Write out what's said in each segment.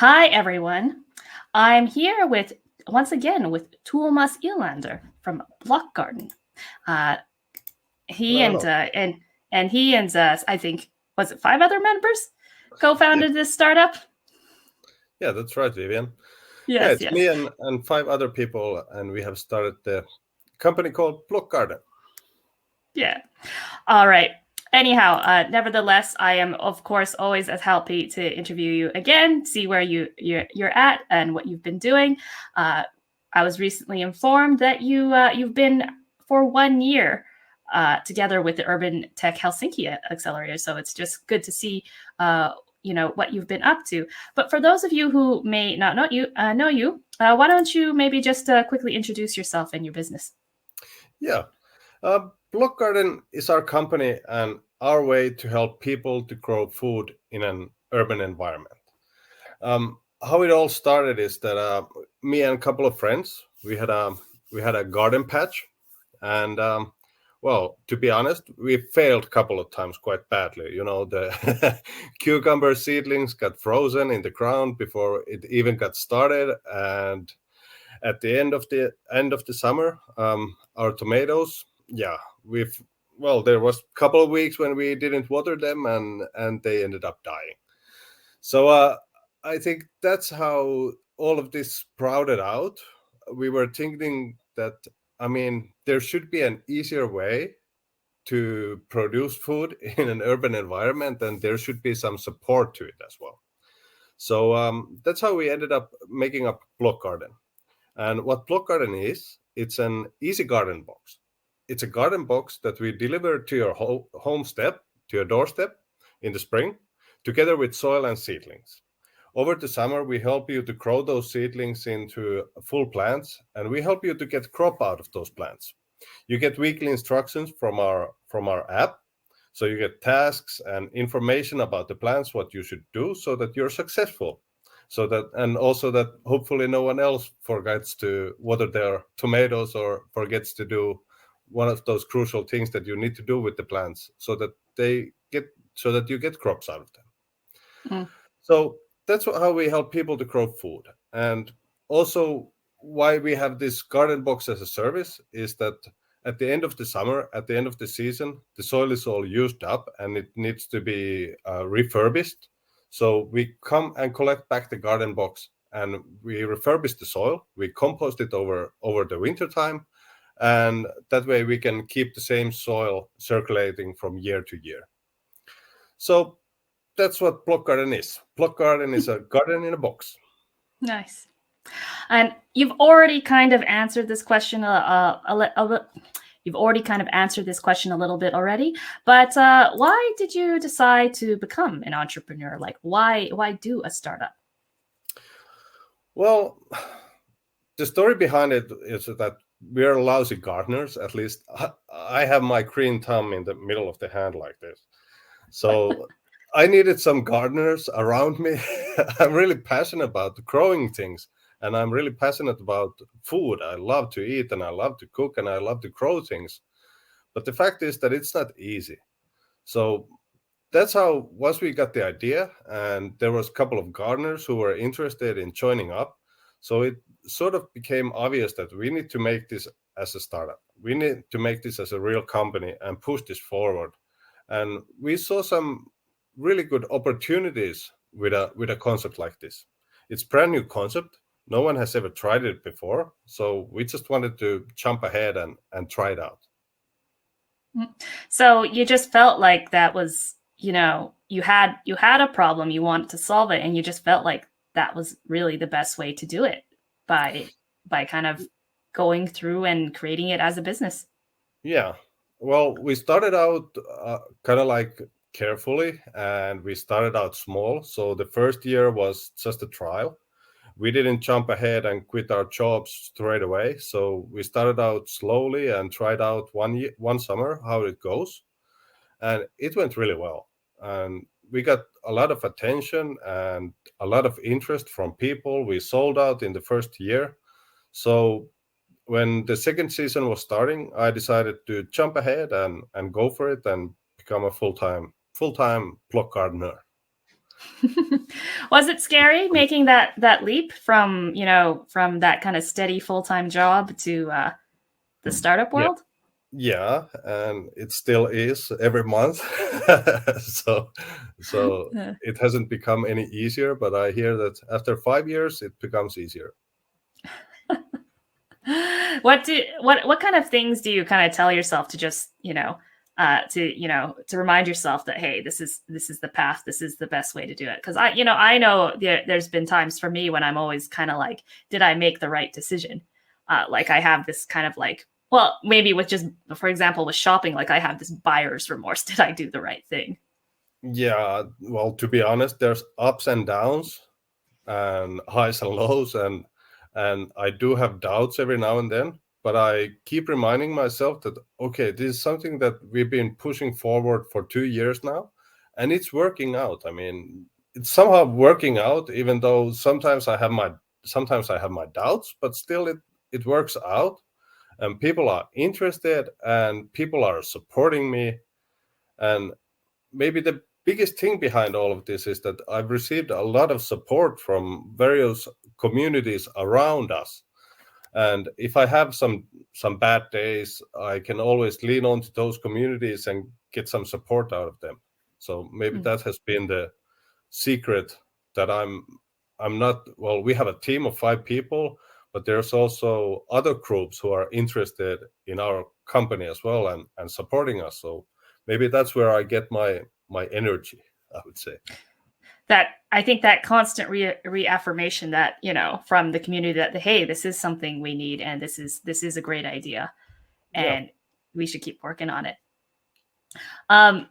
Hi, everyone. I'm here once again with Tuomas Ilander from Blokgarden. Uh, he Hello, and hello. I think, was it 5 other members co-founded this startup? Yeah, that's right, Vivian. Yeah, Yes, it's yes. me and 5 other people, and we have started the company called Blokgarden. Yeah. All right. Anyhow, nevertheless, I am of course always as happy to interview you again, see where you're at and what you've been doing. I was recently informed that you've been for 1 year together with the UrbanTech Helsinki Accelerator. So it's just good to see what you've been up to. But for those of you who may not know you, why don't you maybe just quickly introduce yourself and your business? Yeah, Blokgarden is our company and our way to help people to grow food in an urban environment. How it all started is that me and a couple of friends we had a garden patch, and well, to be honest, we failed a couple of times quite badly. You know, the cucumber seedlings got frozen in the ground before it even got started, and at the end of the summer, our tomatoes, yeah, there was a couple of weeks when we didn't water them, and they ended up dying. So I think that's how all of this sprouted out. We were thinking that, I mean, there should be an easier way to produce food in an urban environment, and there should be some support to it as well. So that's how we ended up making up Blokgarden. And what Blokgarden is, it's an easy garden box. It's a garden box that we deliver to your home step, to your doorstep in the spring, together with soil and seedlings. Over the summer, we help you to grow those seedlings into full plants, and we help you to get crop out of those plants. You get weekly instructions from our app, so you get tasks and information about the plants, what you should do so that you're successful. So that, and also that hopefully no one else forgets to water their tomatoes or forgets to do one of those crucial things that you need to do with the plants so that you get crops out of them. Mm. So that's how we help people to grow food. And also, why we have this garden box as a service is that at the end of the summer, at the end of the season, the soil is all used up and it needs to be refurbished. So we come and collect back the garden box and we refurbish the soil. We compost it over the winter time, and that way we can keep the same soil circulating from year to year. So that's what Blokgarden is. Blokgarden is a garden in a box. Nice. And you've already kind of answered this question you've already kind of answered this question a little bit already, but why did you decide to become an entrepreneur? Like, why do a startup? Well, the story behind it is that we're lousy gardeners. At least I have my green thumb in the middle of the hand like this. So I needed some gardeners around me. I'm really passionate about growing things, and I'm really passionate about food. I love to eat and I love to cook and I love to grow things. But the fact is that it's not easy. So that's how, once we got the idea, and there was a couple of gardeners who were interested in joining up, so it sort of became obvious that we need to make this as a startup. We need to make this as a real company and push this forward. And we saw some really good opportunities with a concept like this. It's brand new concept. No one has ever tried it before, so we just wanted to jump ahead and try it out. So you just felt like that was, you had a problem, you wanted to solve it, and you just felt like that was really the best way to do it by kind of going through and creating it as a business. Yeah. Well, we started out kind of like carefully, and we started out small. So the first year was just a trial. We didn't jump ahead and quit our jobs straight away. So we started out slowly and tried out one summer how it goes, and it went really well. And we got a lot of attention and a lot of interest from people. We sold out in the first year. So when the second season was starting, I decided to jump ahead and go for it and become a full-time block gardener. Was it scary making that leap from, from that kind of steady full-time job to the startup Yeah. world? Yeah, and it still is every month. so so Yeah. it hasn't become any easier, but I hear that after 5 years it becomes easier. What kind of things do you kind of tell yourself to just, to remind yourself that, hey, this is the path, this is the best way to do it? Because I know there's been times for me when I'm always kind of like, did I make the right decision? Like I have this kind of like, well, maybe with just, for example, with shopping, like I have this buyer's remorse. Did I do the right thing? Yeah, well, to be honest, there's ups and downs and highs and lows, and I do have doubts every now and then, but I keep reminding myself that okay, this is something that we've been pushing forward for 2 years now, and it's working out. I mean, it's somehow working out, even though sometimes I have my doubts, but still it works out, and people are interested and people are supporting me. And maybe the biggest thing behind all of this is that I've received a lot of support from various communities around us. And if I have some bad days, I can always lean on to those communities and get some support out of them. So maybe that has been the secret, that I'm not, well, we have a team of 5 people, but there's also other groups who are interested in our company as well, and supporting us. So maybe that's where I get my energy, I would say. That I think that constant reaffirmation that, from the community that, hey, this is something we need, and this is a great idea, Yeah. and we should keep working on it. Um,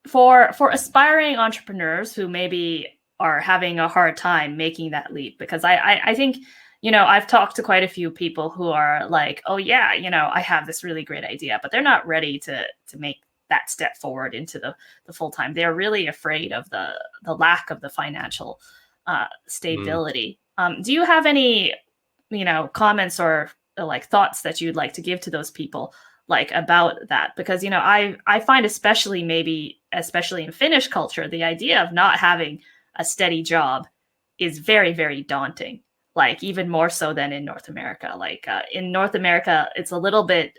for aspiring entrepreneurs who maybe are having a hard time making that leap, because I think, I've talked to quite a few people who are like, oh yeah, I have this really great idea, but they're not ready to make that step forward into the full time. They're really afraid of the lack of the financial Mm. stability. Do you have any, comments or like thoughts that you'd like to give to those people, like about that? Because I find, especially in Finnish culture, the idea of not having a steady job is very, very daunting, like even more so than in North America. Like in North America, it's a little bit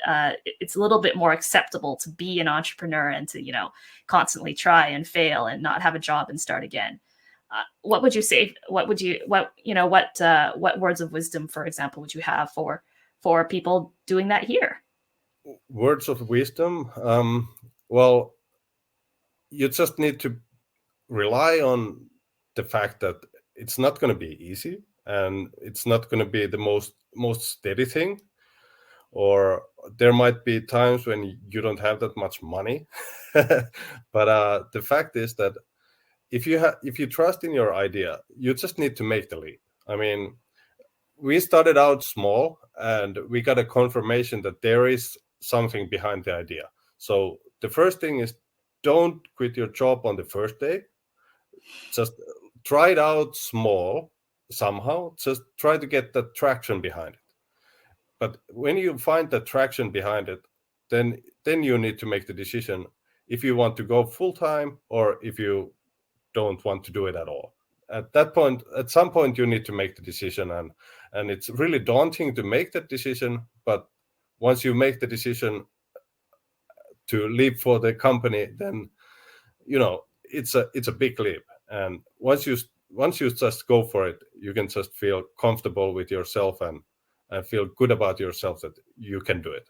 more acceptable to be an entrepreneur and to constantly try and fail and not have a job and start again. What would you say? What words of wisdom, for example, would you have for people doing that here? Words of wisdom. Well, you just need to rely on the fact that it's not going to be easy, and it's not going to be the most steady thing, or there might be times when you don't have that much money. But the fact is that if you trust in your idea, you just need to make the leap. I mean, we started out small and we got a confirmation that there is something behind the idea. So the first thing is, don't quit your job on the first day. Just try it out small somehow. Just try to get the traction behind it. But when you find the traction behind it, then you need to make the decision if you want to go full time or if you don't want to do it at all. At some point, you need to make the decision, and it's really daunting to make that decision. But once you make the decision to leave for the company, then it's a big leap. And once you just go for it, you can just feel comfortable with yourself, and feel good about yourself that you can do it.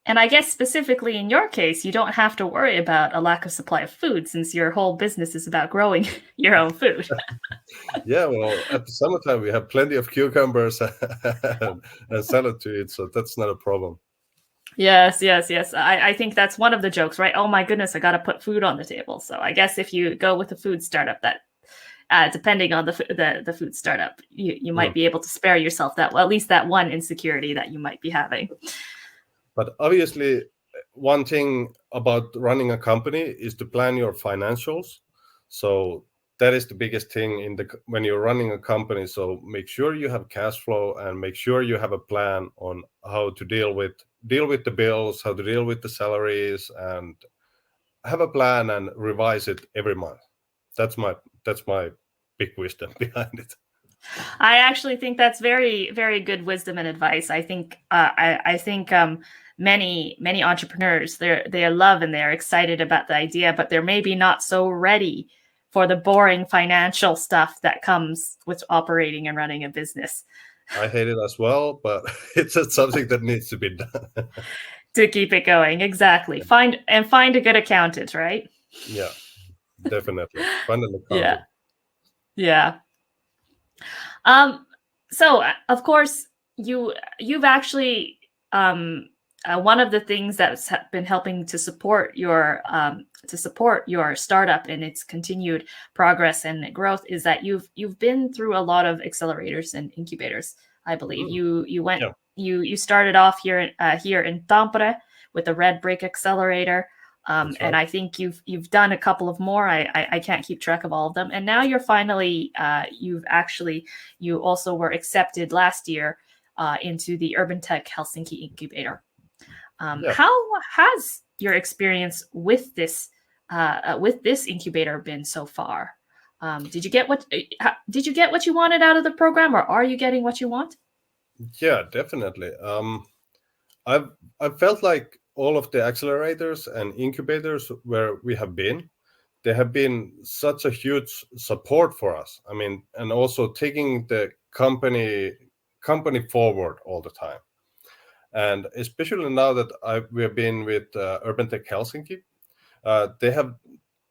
And I guess specifically in your case, you don't have to worry about a lack of supply of food, since your whole business is about growing your own food. Yeah, well, at the summertime we have plenty of cucumbers and salad to eat, so that's not a problem. Yes, yes, yes. I think that's one of the jokes, right? Oh my goodness, I got to put food on the table. So I guess if you go with a food startup, that depending on the food startup, you might Mm. be able to spare yourself that, well, at least that one insecurity that you might be having. But obviously, one thing about running a company is to plan your financials. So that is the biggest thing when you're running a company. So make sure you have cash flow, and make sure you have a plan on how to deal with the bills, how to deal with the salaries, and have a plan and revise it every month. That's my big wisdom behind it. I actually think that's very, very good wisdom and advice. I think I think many entrepreneurs they love and they're excited about the idea, but they're maybe not so ready for the boring financial stuff that comes with operating and running a business. I hate it as well, but it's just something that needs to be done. To keep it going, exactly. Find a good accountant, right? Yeah, definitely. Find an Yeah, accountant. yeah. So of course you've actually one of the things that's been helping to support your startup and its continued progress and growth is that you've been through a lot of accelerators and incubators. I believe you went Yeah. you started off here in Tampere with the Red Brick Accelerator. That's And right. I think you've done a couple of more. I can't keep track of all of them. And now you're finally you also were accepted last year into the UrbanTech Helsinki Incubator. Yeah. How has your experience with this incubator been so far? Did you get what you wanted out of the program, or are you getting what you want? Yeah, definitely. I've felt like all of the accelerators and incubators where we have been, they have been such a huge support for us. I mean, and also taking the company forward all the time. And especially now that we have been with UrbanTech Helsinki,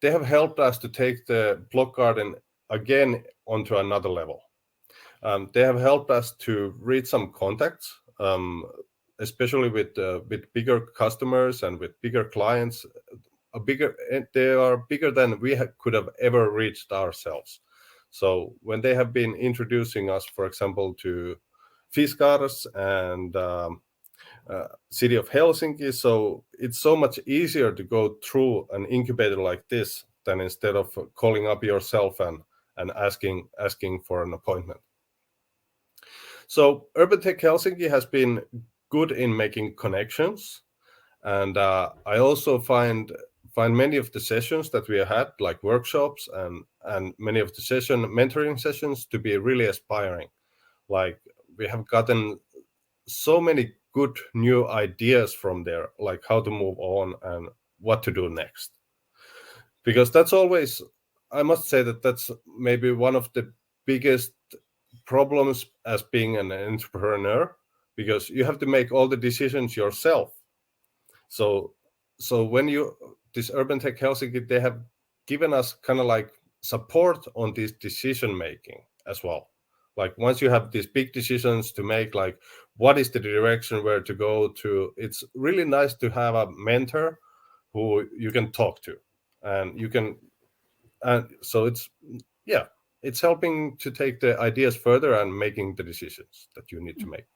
they have helped us to take the Blokgarden again onto another level. They have helped us to reach some contacts, especially with bigger customers and with bigger clients. They are bigger than we could have ever reached ourselves. So when they have been introducing us, for example, to Fiskars and city of Helsinki, so it's so much easier to go through an incubator like this than instead of calling up yourself and asking for an appointment. So UrbanTech Helsinki has been good in making connections, and I also find many of the sessions that we have had, like workshops and many of the mentoring sessions, to be really inspiring. Like we have gotten so many good new ideas from there, like how to move on and what to do next. Because that's always, I must say that that's maybe one of the biggest problems as being an entrepreneur, because you have to make all the decisions yourself. So when this UrbanTech Helsinki, they have given us kind of like support on this decision making as well. Like once you have these big decisions to make, like what is the direction where to go to, it's really nice to have a mentor who you can talk to, and you can, and so it's helping to take the ideas further and making the decisions that you need to make.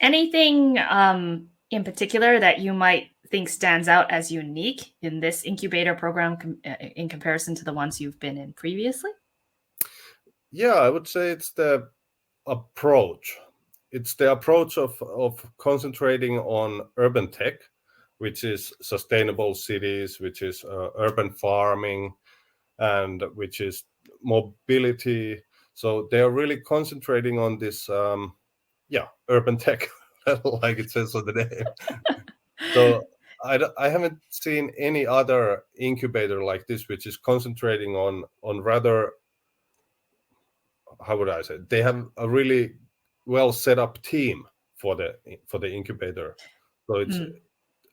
Anything in particular that you might think stands out as unique in this incubator program in comparison to the ones you've been in previously? Yeah, I would say it's the approach. It's the approach of concentrating on urban tech, which is sustainable cities, which is urban farming, and which is mobility. So they are really concentrating on this, urban tech, like it says on the name. So I haven't seen any other incubator like this, which is concentrating on rather, how would I say, they have a really well set up team for the incubator. So it's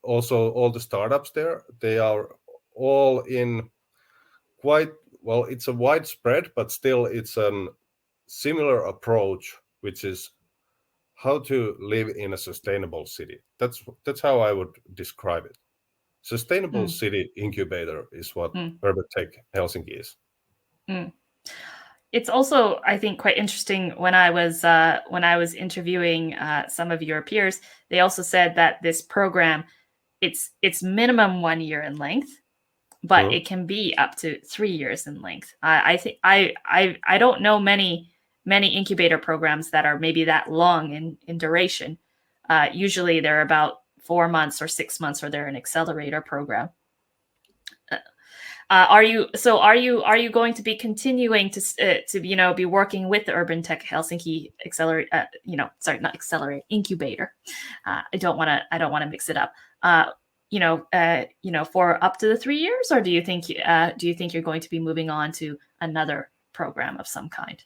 also all the startups there. They are all in quite well. It's a widespread, but still it's a similar approach, which is how to live in a sustainable city. That's how I would describe it. Sustainable Mm, city incubator is what mm, UrbanTech Helsinki is. mm. It's also, I think, quite interesting when I was interviewing some of your peers. They also said that this program it's minimum 1 year in length, but Hmm? it can be up to 3 years in length. I think I don't know many incubator programs that are maybe that long in duration. Usually they're about 4 months or 6 months, or they're an accelerator program. Are you going to be continuing to be working with the UrbanTech Helsinki Incubator? I don't want to mix it up. For up to the 3 years, or do you think you're going to be moving on to another program of some kind?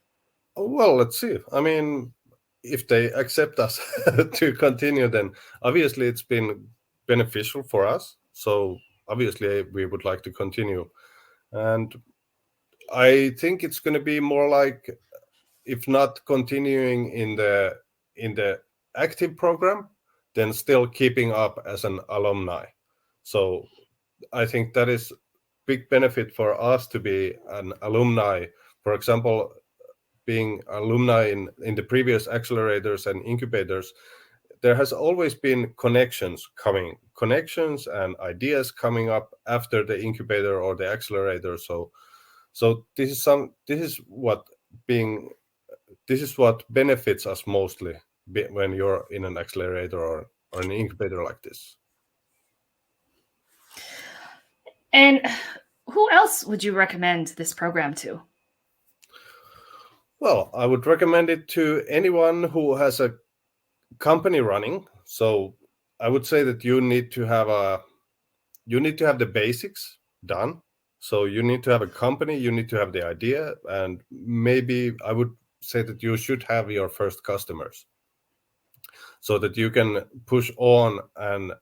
Well, let's see. I mean, if they accept us to continue, then obviously it's been beneficial for us. So obviously we would like to continue. And I think it's going to be more like, if not continuing in the active program, then still keeping up as an alumni. So I think that is big benefit for us to be an alumni. For example, being alumni in the previous accelerators and incubators, there has always been connections and ideas coming up after the incubator or the accelerator. So this is what benefits us mostly when you're in an accelerator or an incubator like this. And who else would you recommend this program to? Well, I would recommend it to anyone who has a company running. So I would say that you need to have the basics done. So you need to have a company, you need to have the idea, and maybe I would say that you should have your first customers so that you can push on and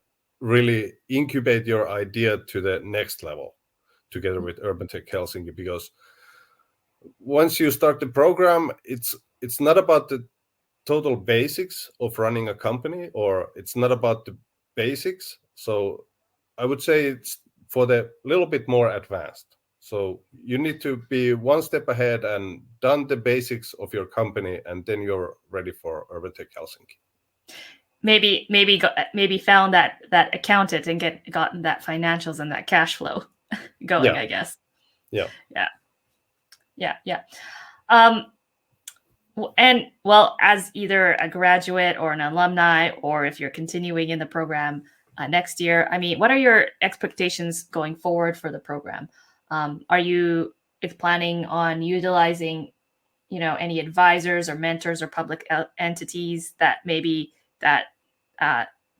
really incubate your idea to the next level together with UrbanTech Helsinki. Because once you start the program, it's not about the total basics of running a company, or it's not about the basics. So I would say it's for the little bit more advanced. So you need to be one step ahead and done the basics of your company, and then you're ready for UrbanTech Helsinki. Maybe found that accountant and gotten that financials and that cash flow going. Yeah. I guess. Yeah. And well, as either a graduate or an alumni, or if you're continuing in the program next year, I mean, what are your expectations going forward for the program? Are you planning on utilizing, any advisors or mentors or public entities that maybe that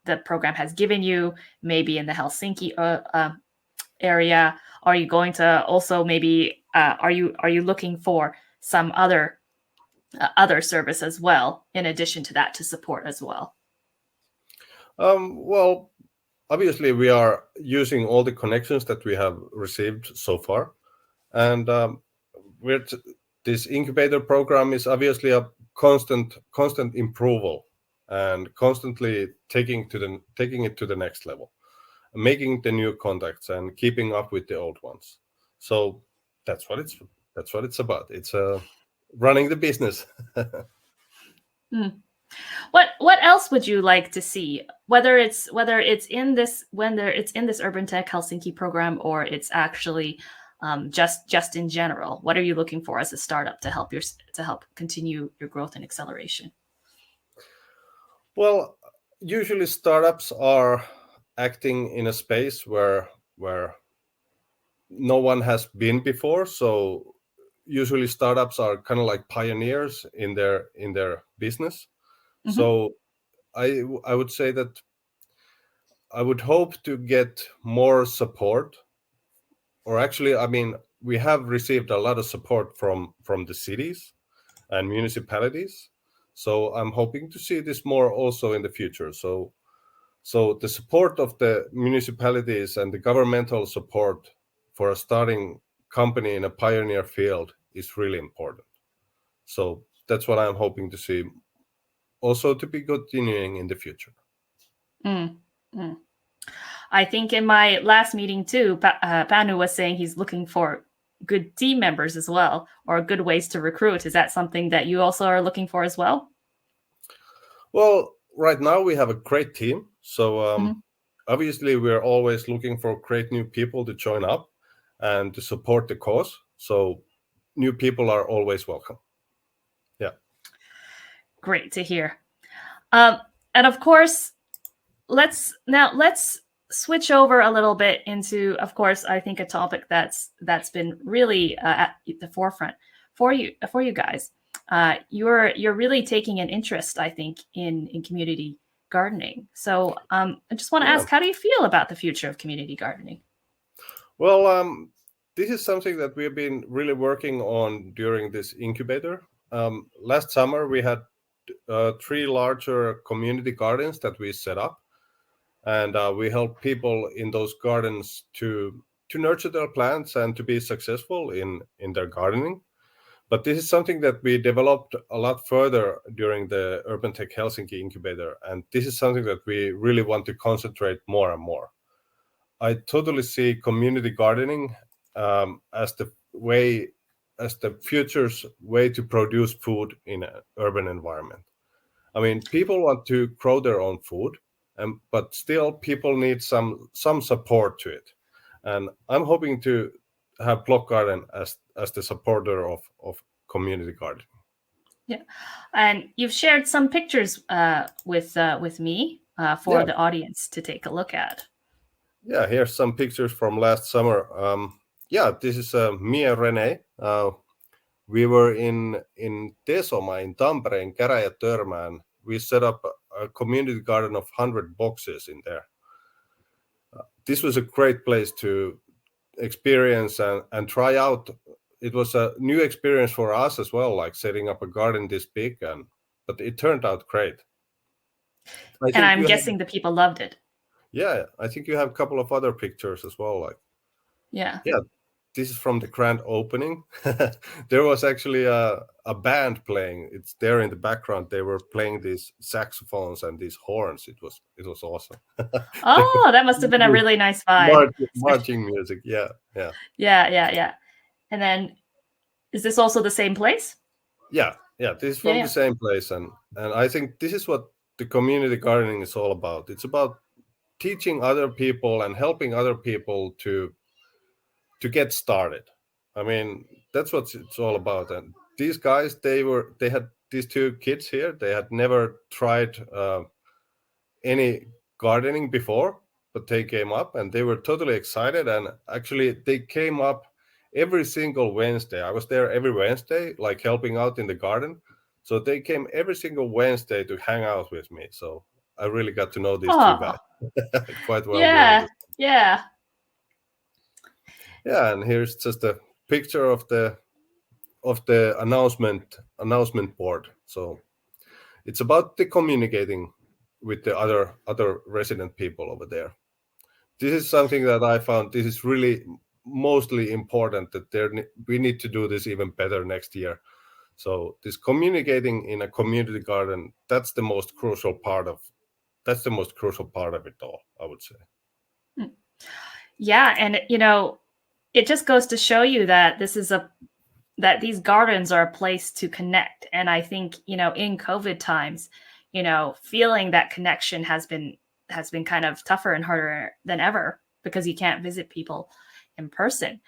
the program has given you, maybe in the Helsinki area? Are you going to also maybe are you looking for some other service as well, in addition to that, to support as well? Well, obviously we are using all the connections that we have received so far, and this incubator program is obviously a constant improvement, and constantly taking it to the next level, making the new contacts and keeping up with the old ones. So that's what it's about. It's running the business. What else would you like to see? Whether it's in this UrbanTech Helsinki program, or it's actually just in general. What are you looking for as a startup to help continue your growth and acceleration? Well, usually startups are acting in a space where no one has been before. So usually startups are kind of like pioneers in their business. Mm-hmm. So I would say that I would hope to get more support, or actually, I mean, we have received a lot of support from the cities and municipalities. So I'm hoping to see this more also in the future. So the support of the municipalities and the governmental support for a starting company in a pioneer field is really important. So that's what I'm hoping to see also to be continuing in the future. I think in my last meeting too, Panu was saying he's looking for good team members as well, or good ways to recruit. Is that something that you also are looking for as well? Well, right now we have a great team. So obviously we're always looking for great new people to join up and to support the cause. So new people are always welcome. Yeah. Great to hear. And of course, let's switch over a little bit into, of course, I think a topic that's been really at the forefront for you guys. You're really taking an interest, I think, in community gardening. So I just want to ask, how do you feel about the future of community gardening? Well, this is something that we have been really working on during this incubator. Last summer, we had 3 larger community gardens that we set up, and we help people in those gardens to nurture their plants and to be successful in their gardening. But this is something that we developed a lot further during the UrbanTech Helsinki Incubator, and this is something that we really want to concentrate more and more. I totally see community gardening as the future's way to produce food in an urban environment. I mean, people want to grow their own food, but still people need some support to it. And I'm hoping to have Blokgarden as the supporter of community gardening. Yeah, and you've shared some pictures with me for the audience to take a look at. Yeah, here's some pictures from last summer. This is me and Rene. We were in Tesoma in Tampere in Käräjätörmään. We set up a community garden of 100 boxes in there. This was a great place to experience and try out. It was a new experience for us as well, like setting up a garden this big, but it turned out great. And I'm guessing the people loved it. Yeah, I think you have a couple of other pictures as well. Yeah. This is from the grand opening. There was actually a band playing. It's there in the background. They were playing these saxophones and these horns. It was awesome. Oh, that must have been a really nice vibe. Marching music. Yeah. And then, is this also the same place? Yeah. This is from the same place, and I think this is what the community gardening is all about. It's about teaching other people and helping other people to get started. I mean, that's what it's all about. And these guys, they had these 2 kids here. They had never tried any gardening before, but they came up and they were totally excited. And actually, they came up every single Wednesday. I was there every Wednesday, like helping out in the garden. So they came every single Wednesday to hang out with me. So I really got to know these 2 guys quite well. Yeah. Yeah, and here's just a picture of the announcement board. So it's about the communicating with the other resident people over there. This is something that I found this is really mostly important, that we need to do this even better next year. So this communicating in a community garden, that's the most crucial part of it all, I would say. Yeah, and it just goes to show you that that these gardens are a place to connect. And I think, in COVID times, feeling that connection has been kind of tougher and harder than ever because you can't visit people in person.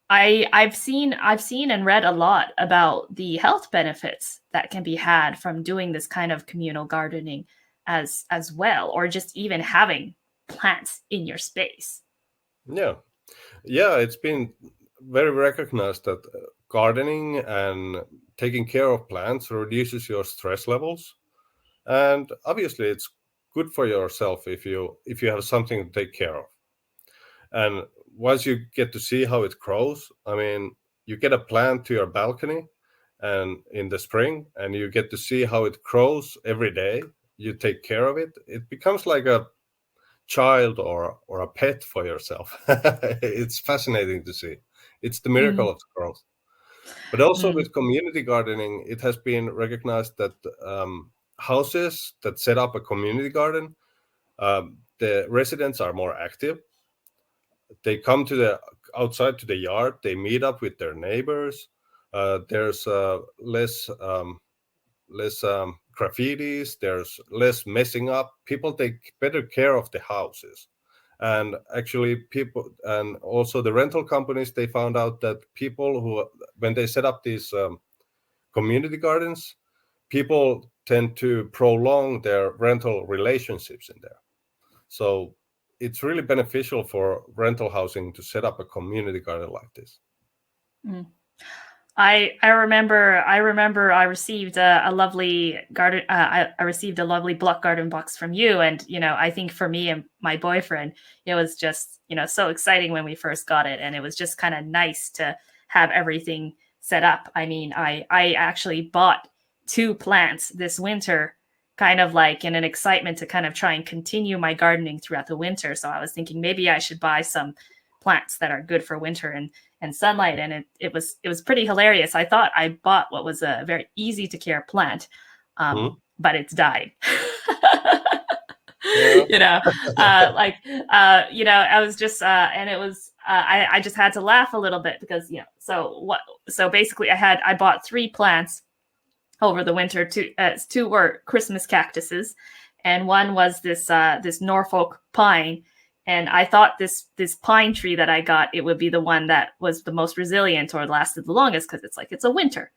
I've seen and read a lot about the health benefits that can be had from doing this kind of communal gardening as well, or just even having plants in your space. Yeah, it's been very recognized that gardening and taking care of plants reduces your stress levels, and obviously it's good for yourself if you have something to take care of. And once you get to see how it grows, I mean, you get a plant to your balcony and in the spring, and you get to see how it grows every day. You take care of it. It becomes like a child or a pet for yourself. It's fascinating to see. It's the miracle of growth. But also with community gardening, it has been recognized that houses that set up a community garden, the residents are more active. They come outside to the yard. They meet up with their neighbors. There's less graffitis. There's less messing up. People take better care of the houses. And actually people, and also the rental companies, they found out that people who, when they set up these community gardens, people tend to prolong their rental relationships in there. So it's really beneficial for rental housing to set up a community garden like this. Mm. I remember I received a lovely garden. I received a lovely Blokgarden box from you, and I think for me and my boyfriend, it was just so exciting when we first got it, and it was just kind of nice to have everything set up. I mean, I actually bought 2 plants this winter, kind of like in an excitement to kind of try and continue my gardening throughout the winter. So I was thinking maybe I should buy some plants that are good for winter and sunlight, and it was pretty hilarious. I thought I bought what was a very easy to care plant, but it's died. Yeah. I was just and it was I just had to laugh a little bit because so basically I bought 3 plants over the winter. 2 were Christmas cactuses, and one was this Norfolk pine. And I thought this pine tree that I got, it would be the one that was the most resilient or lasted the longest because it's a winter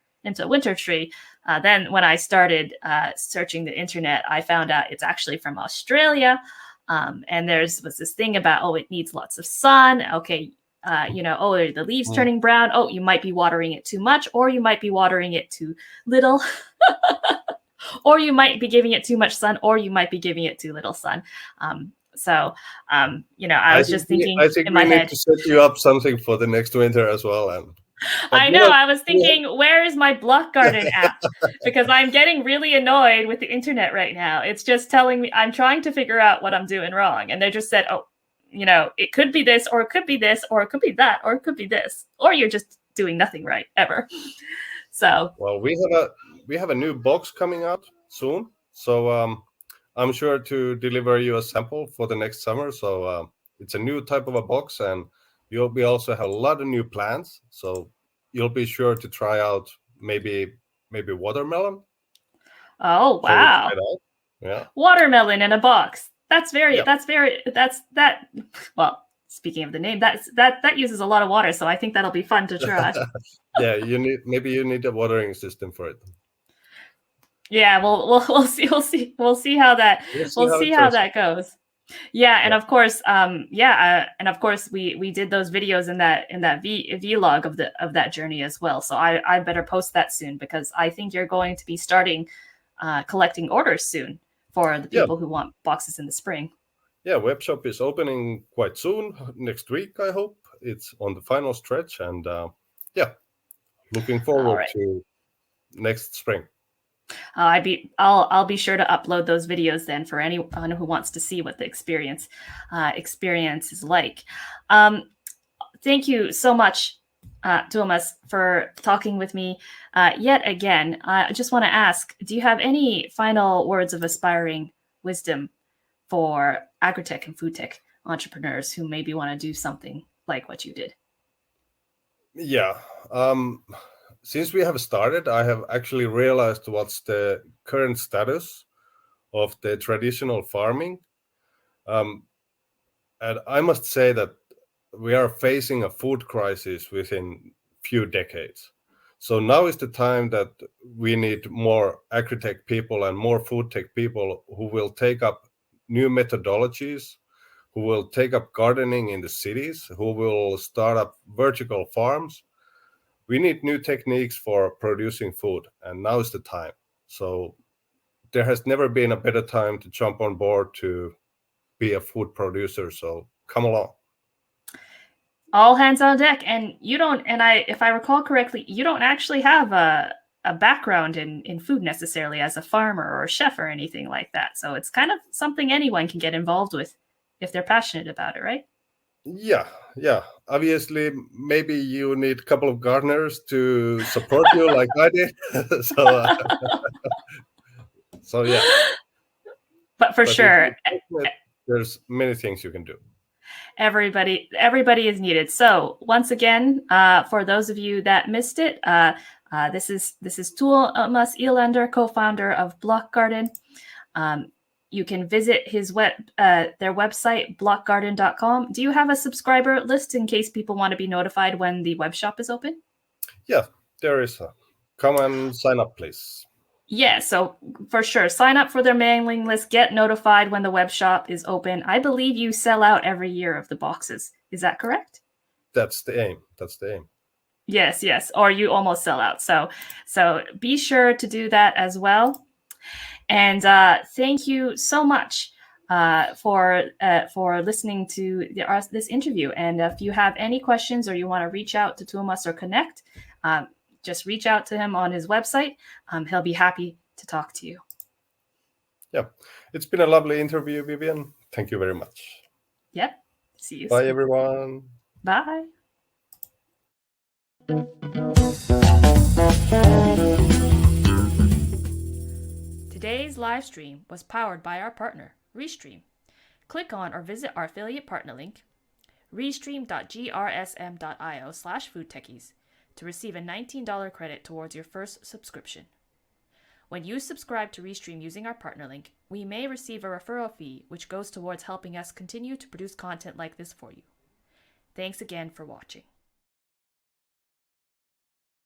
tree. Then when I started searching the internet, I found out it's actually from Australia. And was this thing about, it needs lots of sun. Okay. The leaves turning brown. Oh, you might be watering it too much, or you might be watering it too little. Or you might be giving it too much sun, or you might be giving it too little sun. I was just thinking in my head. I think we need to set you up something for the next winter as well. I know. I was thinking, where is my Blokgarden app? Because I'm getting really annoyed with the internet right now. It's just telling me I'm trying to figure out what I'm doing wrong, and they just said, it could be this, or it could be this, or it could be that, or it could be this, or you're just doing nothing right ever. So well, we have a new box coming out soon. So I'm sure to deliver you a sample for the next summer. So it's a new type of a box, and we also have a lot of new plants. So you'll be sure to try out maybe watermelon. Oh, wow. Yeah. Watermelon in a box. Well, speaking of the name, that uses a lot of water. So I think that'll be fun to try. Yeah, you need a watering system for it. Yeah, we'll see how that goes. Yeah, and of course, we did those videos in that vlog of that journey as well. So I better post that soon, because I think you're going to be starting collecting orders soon for the people who want boxes in the spring. Yeah, webshop is opening quite soon, next week, I hope. It's on the final stretch, and looking forward to next spring. I'll be sure to upload those videos then for anyone who wants to see what the experience is like. Thank you so much, Tuomas, for talking with me yet again. I just want to ask, do you have any final words of aspiring wisdom for agritech and food tech entrepreneurs who maybe want to do something like what you did? Yeah. Since we have started, I have actually realized what's the current status of the traditional farming. And I must say that we are facing a food crisis within few decades. So now is the time that we need more agritech people and more food tech people who will take up new methodologies, who will take up gardening in the cities, who will start up vertical farms. We need new techniques for producing food, and now is the time. So there has never been a better time to jump on board to be a food producer. So come along. All hands on deck. And if I recall correctly, you don't actually have a background in food necessarily as a farmer or a chef or anything like that. So it's kind of something anyone can get involved with if they're passionate about it, right? Yeah. Obviously, maybe you need a couple of gardeners to support you like I did. So yeah. But sure, there's many things you can do. Everybody is needed. So once again, for those of you that missed it, this is Tuomas Ilander, co-founder of Blokgarden. You can visit their website, blokgarden.com. Do you have a subscriber list in case people want to be notified when the web shop is open? Yeah, there is. Come and sign up, please. Yeah, so for sure, sign up for their mailing list, get notified when the web shop is open. I believe you sell out every year of the boxes. Is that correct? That's the aim. That's the aim. Yes, or you almost sell out. So be sure to do that as well. And thank you so much for listening to this interview. And if you have any questions or you want to reach out to Tuomas or connect, just reach out to him on his website. He'll be happy to talk to you. Yeah, it's been a lovely interview, Vivian. Thank you very much. Yep. See you Bye, soon. everyone. Bye. Today's live stream was powered by our partner, Restream. Click on or visit our affiliate partner link, restream.grsm.io/foodtechies, to receive a $19 credit towards your first subscription. When you subscribe to Restream using our partner link, we may receive a referral fee, which goes towards helping us continue to produce content like this for you. Thanks again for watching.